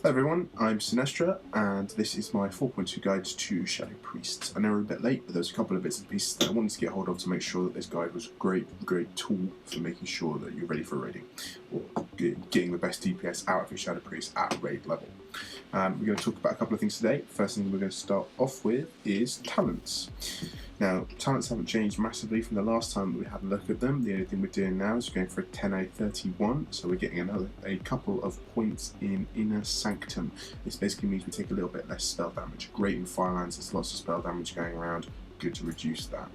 Hello everyone, I'm Sinestra, and this is my 4.2 guide to Shadow Priests. I know we're a bit late, but there's a couple of bits and pieces that I wanted to get hold of to make sure that this guide was a great tool for making sure that you're ready for raiding, or getting the best DPS out of your Shadow Priest at raid level. We're going to talk about a couple of things today. First thing we're going to start off with is talents. Now, talents haven't changed massively from the last time that we had a look at them. The only thing we're doing now is we're going for a 10A31, so we're getting a couple of points in Inner Sanctum. This basically means we take a little bit less spell damage. Great in Firelands, there's lots of spell damage going around. Good to reduce that.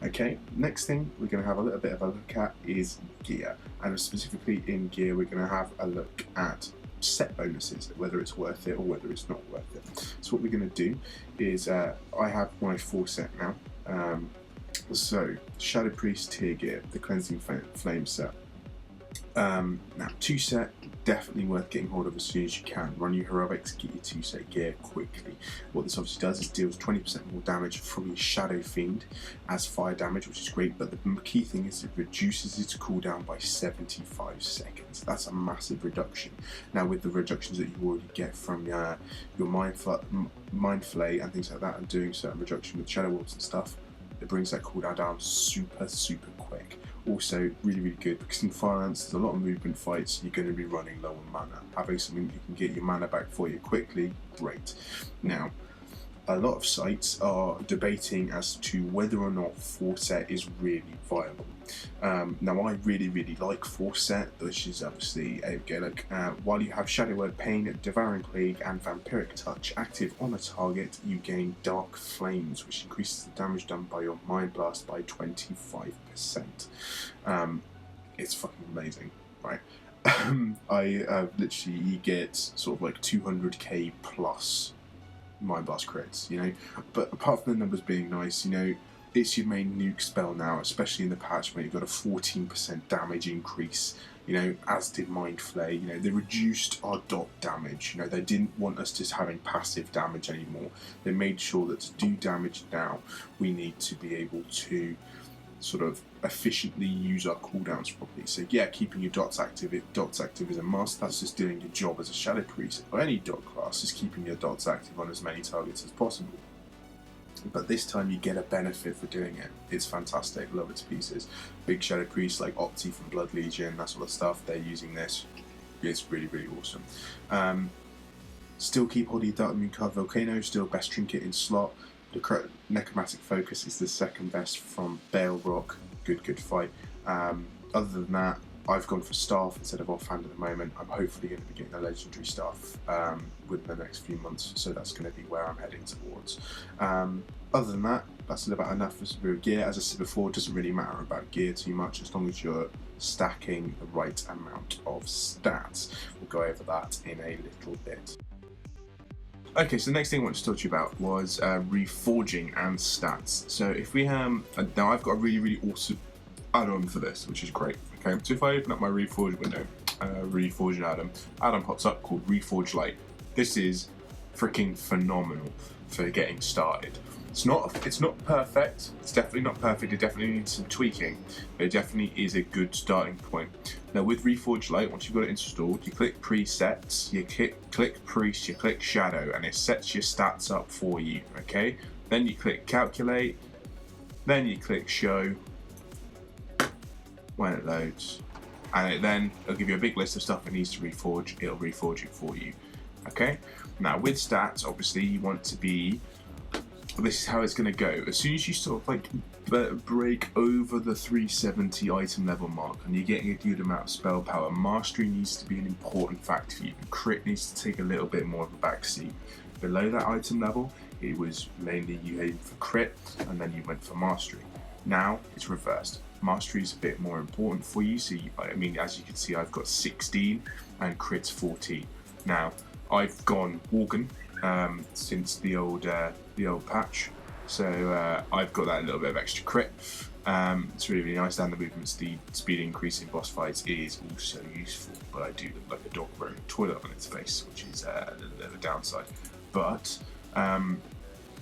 Okay, next thing we're going to have a little bit of a look at is gear, and specifically in gear we're going to have a look at set bonuses, whether it's worth it or whether it's not worth it. So what we're going to do is I have my 4 set now. So Shadow Priest tier gear, the Cleansing Flame set. Now 2 set, definitely worth getting hold of as soon as you can. Run your heroics, get your 2 set gear quickly. What this obviously does is deals 20% more damage from your Shadow Fiend as fire damage, which is great, but the key thing is it reduces its cooldown by 75 seconds. That's a massive reduction. Now with the reductions that you already get from your Mind Flay and things like that, and doing certain reduction with Shadow Wolves and stuff, it brings that cooldown down super quick. Also really good because in Firelands there's a lot of movement fights, you're going to be running low on mana. Having something you can get your mana back for you quickly, great. Now a lot of sites are debating as to whether or not 4 set is really viable. Now I really like 4 set, which is obviously while you have Shadow Word Pain, Devouring Plague and Vampiric Touch active on a target, you gain Dark Flames, which increases the damage done by your Mind Blast by 25%. It's fucking amazing, right? I literally get sort of like 200k plus Mind Blast crits, you know, but apart from the numbers being nice, you know, it's your main nuke spell now, especially in the patch where you've got a 14% damage increase, you know, as did Mind Flay. You know, they reduced our dot damage, you know, they didn't want us just having passive damage anymore. They made sure that to do damage now, we need to be able to sort of efficiently use our cooldowns properly. So yeah, keeping your dots active is a must. That's just doing your job as a Shadow Priest or any dot class, is keeping your dots active on as many targets as possible. But this time you get a benefit for doing it. It's fantastic, love it to pieces. Big Shadow Priests like Opti from Blood Legion, that sort of stuff, they're using this. It's really awesome. Still keep holding your Dark Moon Card Volcano, still best trinket in slot. The Necromantic Focus is the second best from Bale Rock. Good fight. Other than that, I've gone for Staff instead of Offhand at the moment. I'm hopefully going to be getting a Legendary Staff within the next few months, so that's going to be where I'm heading towards. Other than that, that's about enough for gear. As I said before, it doesn't really matter about gear too much as long as you're stacking the right amount of stats. We'll go over that in a little bit. Okay, so the next thing I wanted to talk to you about was reforging and stats. So if we have, now I've got a really awesome add-on for this, which is great. Okay, so if I open up my Reforge window, Reforge an add-on pops up called Reforge Lite. This is freaking phenomenal for getting started. It's not perfect. It's definitely not perfect. It definitely needs some tweaking, but it definitely is a good starting point. Now with Reforge Lite, once you've got it installed, you click presets, you click priest, you click shadow, and it sets your stats up for you. Okay. Then you click calculate. Then you click show. When it loads, and it'll give you a big list of stuff it needs to reforge. It'll reforge it for you. Okay. Now with stats, obviously you want to be. This is how it's going to go. As soon as you sort of like break over the 370 item level mark and you're getting a good amount of spell power, mastery needs to be an important factor for you. Crit needs to take a little bit more of a backseat. Below that item level, it was mainly you aimed for crit and then you went for mastery. Now it's reversed. Mastery is a bit more important for you. So I mean, as you can see, I've got 16 and crit's 14. Now I've gone Worgen since the old patch, so I've got that little bit of extra crit. It's really nice, and the movement speed increase in boss fights is also useful, but I do look like a dog wearing a toilet on its face, which is a little bit of a downside. But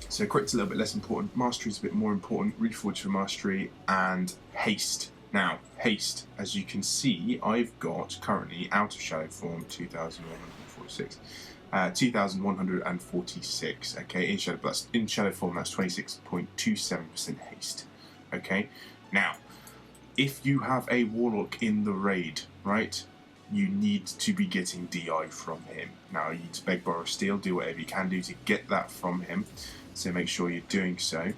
so crit's a little bit less important, mastery is a bit more important, Reforge for mastery, and haste. Now, haste, as you can see, I've got currently out of shadow form 2146. 2,146. Okay, in shadow form, that's 26.27% haste. Okay, now if you have a warlock in the raid, right, you need to be getting DI from him. Now you need to beg, borrow, steal, do whatever you can do to get that from him. So make sure you're doing so.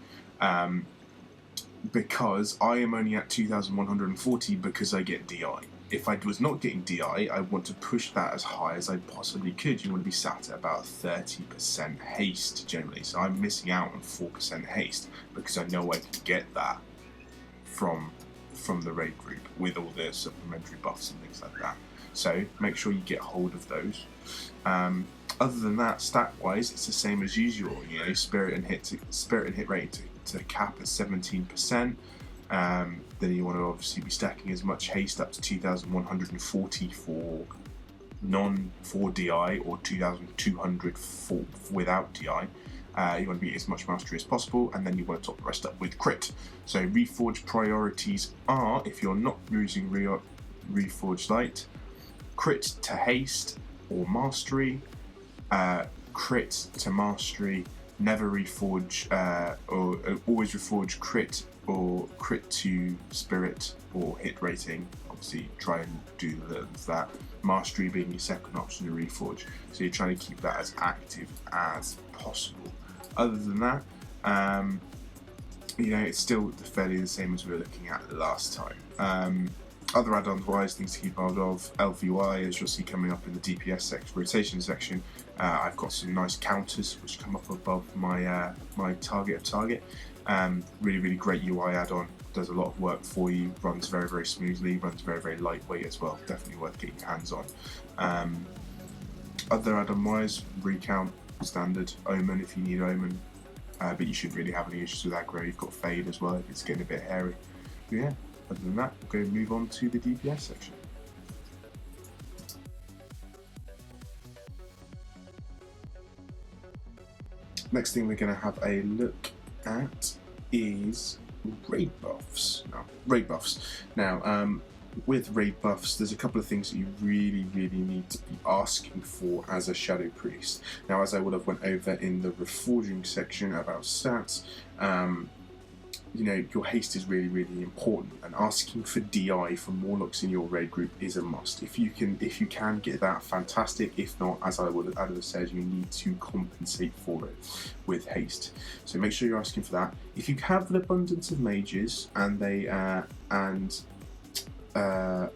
Because I am only at 2,140 because I get DI. If I was not getting DI, I want to push that as high as I possibly could. You want to be sat at about 30% haste generally. So I'm missing out on 4% haste because I know I can get that from the raid group with all the supplementary buffs and things like that. So make sure you get hold of those. Other than that, stat-wise, it's the same as usual. You know, spirit and hit rate to cap at 17%. Then you want to obviously be stacking as much haste up to 2,140 for DI or 2,200 for without DI. You want to be as much mastery as possible, and then you want to top the rest up with crit. So Reforged priorities are, if you're not using Reforged Light, crit to haste or mastery, crit to mastery, never reforge, or always reforge crit or crit to spirit or hit rating. Obviously try and do that. Mastery being your second option to reforge. So you're trying to keep that as active as possible. Other than that, you know, it's still fairly the same as we were looking at last time. Other add-ons wise, things to keep hold of, LVY, as you'll see coming up in the DPS section, rotation section. I've got some nice counters which come up above my my target. Really, really great UI add-on. Does a lot of work for you. Runs very, very smoothly. Runs very, very lightweight as well. Definitely worth getting your hands on. Other add-on wise, recount, standard, omen if you need omen. But you shouldn't really have any issues with aggro. You've got fade as well if it's getting a bit hairy. But yeah. Other than that, we'll go move on to the DPS section. Next thing we're going to have a look at is raid buffs. Now, with raid buffs, there's a couple of things that you really, really need to be asking for as a Shadow Priest. Now, as I would have went over in the reforging section about stats, you know, your haste is really, really important, and asking for DI from warlocks in your raid group is a must. If you can get that, fantastic. If not, as I would have said, you need to compensate for it with haste. So make sure you're asking for that. If you have an abundance of mages and they I can't remember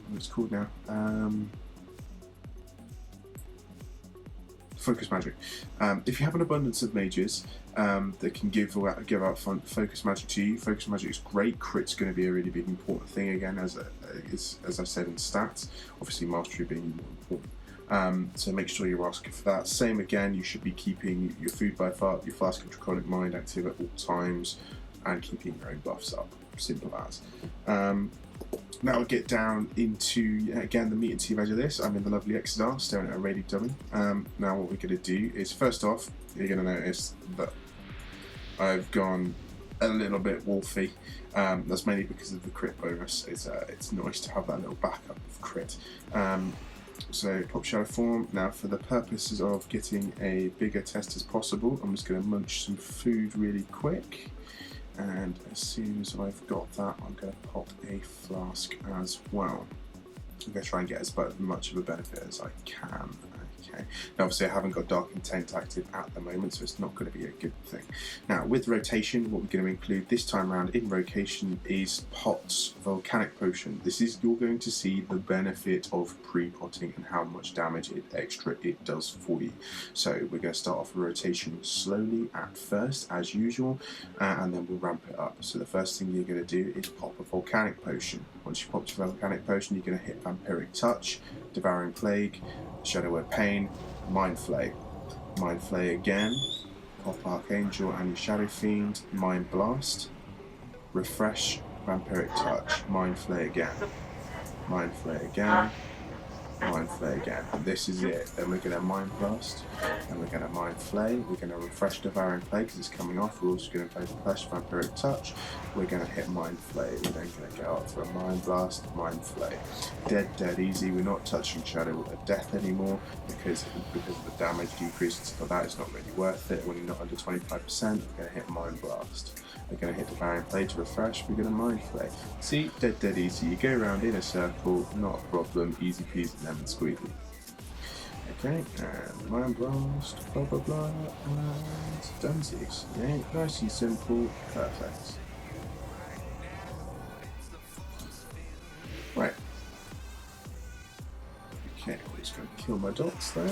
what it's called now. Focus magic. If you have an abundance of mages that can give out focus magic to you, focus magic is great. Crit's going to be a really big important thing again, as I said in stats. Obviously, mastery being more important. So make sure you're asking for that. Same again. You should be keeping your food by far, your flask and draconic mind active at all times, and keeping your own buffs up. Simple as. Now we'll get down into, again, the meat and tea veg of this. I'm in the lovely Exodar, staring at a raiding dummy. Now what we're going to do is, first off, you're going to notice that I've gone a little bit wolfy. That's mainly because of the crit bonus. It's nice to have that little backup of crit. So pop shadow form. Now for the purposes of getting a bigger test as possible, I'm just going to munch some food really quick. And as soon as I've got that, I'm going to pop a flask as well. I'm going to try and get as much of a benefit as I can. Okay. Now obviously I haven't got Dark Intent active at the moment, so it's not going to be a good thing. Now with rotation, what we're going to include this time around in rotation is Pot's Volcanic Potion. You're going to see the benefit of pre-potting and how much damage extra it does for you. So we're going to start off rotation slowly at first, as usual, and then we'll ramp it up. So the first thing you're going to do is pop a Volcanic Potion. Once you pop your Volcanic Potion, you're going to hit Vampiric Touch, Devouring Plague, Shadow Word Pain, Mind Flay. Mind Flay again, pop Archangel and your Shadow Fiend, Mind Blast, Refresh, Vampiric Touch, Mind Flay again, Mind Flay again. And this is it. Then we're going to Mind Blast, and we're going to Mind Flay. We're going to refresh Devouring Plague because it's coming off. We're also going to play Flesh Vampiric Touch. We're going to hit Mind Flay. We're then going to go up for a Mind Blast, Mind Flay. Dead easy. We're not touching Shadow of Death anymore because of the damage decrease and stuff like that. It's not really worth it when you're not under 25%. We're going to hit Mind Blast. We're going to hit Devouring Plague to refresh. We're going to Mind Flay. See, dead easy. You go around in a circle, not a problem. Easy peasy, lemon squeezy. Okay, and Mind Blast, blah blah blah, and dunsies. Yeah, nice and simple, perfect. Right. Okay, I'm just going to kill my dots there.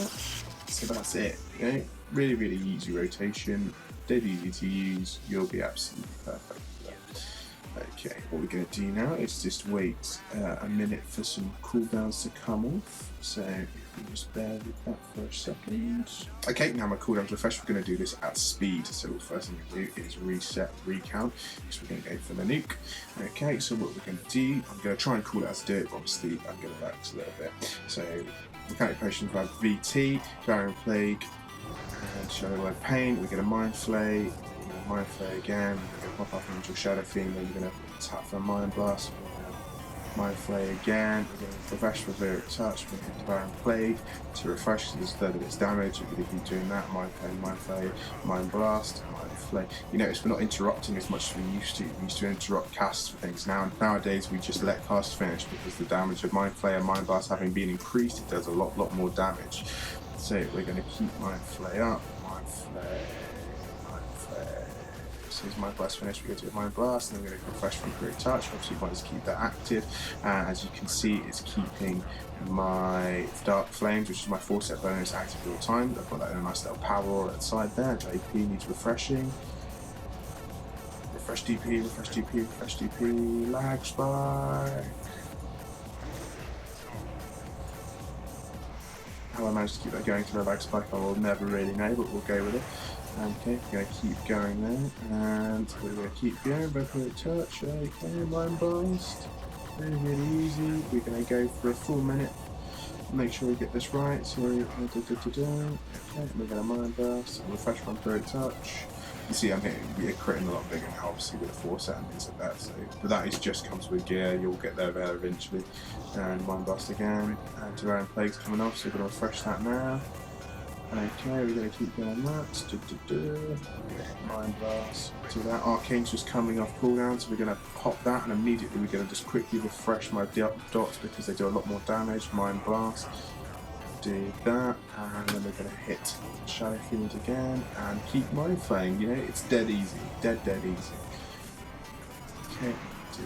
So that's it. Okay, really easy rotation. Dead easy to use, you'll be absolutely perfect. Okay, what we're going to do now is just wait a minute for some cooldowns to come off. So if you just bear with that for a second. Okay, now my cooldown's refreshed. We're going to do this at speed. So the first thing we do is reset, recount. So we're going to go for the nuke. Okay, so what we're going to do, I'm going to try and cool out to do it, but obviously I'm going to relax a little bit. So Mechanic Potions have VT, Devouring Plague, and Shadow Word Pain. We're going to Mind Flay. Mind Flay again, we're going to pop up into Shadow Fiend, then you're going to tap for a Mind Blast, we're going to Mind Flay again, we're going to refresh for Vampiric Touch, we're going to Devouring Plague to refresh because it's a third of its damage. We're going to keep doing that, Mind Flay, Mind Blast, Mind Flay. You notice we're not interrupting as much as we used to. We used to interrupt casts for things. Nowadays we just let casts finish because the damage of Mind Flay and Mind Blast having been increased, it does a lot more damage. So we're going to keep Mind Flay up, Mind Flay. As soon as Mind Blast finished, we go to Mind Blast, and then we're going to refresh from Vampiric Touch. Obviously, you want to keep that active. As you can see, it's keeping my Dark Flames, which is my 4-set bonus, active all the time. I've got that in a nice little power aura at the side there. AP needs refreshing. Refresh DP, refresh DP, refresh DP. Lag spike. How I managed to keep that going through a lag spike, I will never really know, but we'll go with it. Okay, we're going to keep going there, and we're going to keep going, Vampiric Touch, okay, Mind Blast, really easy. We're going to go for a full minute, make sure we get this right, so okay, we're going to Mind Blast, refresh Vampiric Touch. You see we're critting a lot bigger now, obviously with the 4-set and things like that, so, but that is just comes with gear, you'll get there eventually. And Mind Blast again, and Devouring Plague's coming off, so we're going to refresh that now. Okay, we're going to keep doing that. Mind Blast. So that Arcane's just coming off cooldown, so we're going to pop that, and immediately we're going to just quickly refresh my dots because they do a lot more damage. Mind Blast. Do that, and then we're going to hit Shadow Fiend again and keep Mind Flaying. You know, it's dead easy. Dead easy. Okay, do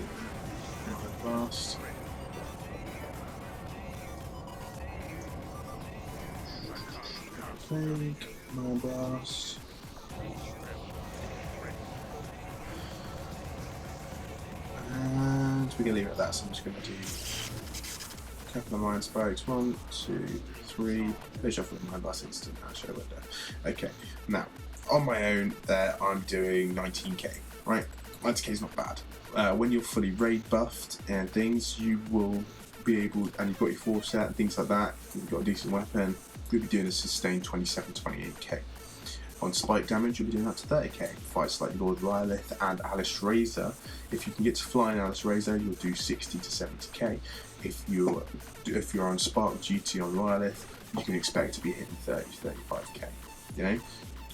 Mind Blast. Mind Blast. And we're going to leave it at that, so I'm just going to do a couple of Mind Spikes. 1, 2, 3. Finish off with Mind Blast instant. I'll show it there. Okay, now on my own, there I'm doing 19k. Right, 19k is not bad. When you're fully raid buffed and things, you will be able, and you've got your 4-set and things like that. You've got a decent weapon. You'll be doing a sustained 27, 28k. On spike damage, you'll be doing up to 30k. Fights like Lord Rylith and Alice Razor. If you can get to flying Alice Razor, you'll do 60 to 70k. If you're on Spark Duty on Rylith, you can expect to be hitting 30 to 35k. You know,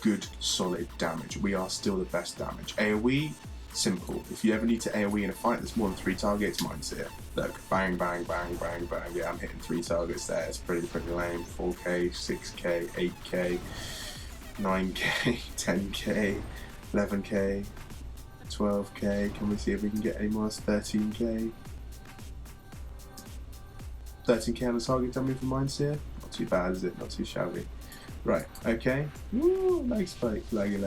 good solid damage. We are still the best damage. AoE, simple. If you ever need to AoE in a fight that's more than 3 targets, mine's here. Look, bang, bang, bang, bang, bang. Yeah, I'm hitting 3 targets there. It's pretty lame. 4k, 6k, 8k, 9k, 10k, 11k, 12k. Can we see if we can get any more? 13k. 13k on the target dummy for mine's here. Not too bad, is it? Not too shabby. Right, okay. Woo, lag spike. Laggy.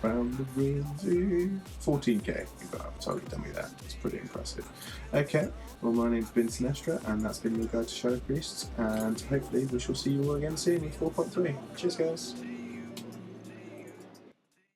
Around the room. 14k. We've got a target dummy there. It's pretty impressive. Okay, well, my name's been Sinestra, and that's been your guide to Shadow Priests, and hopefully we shall see you all again soon with 4.3. Cheers, guys.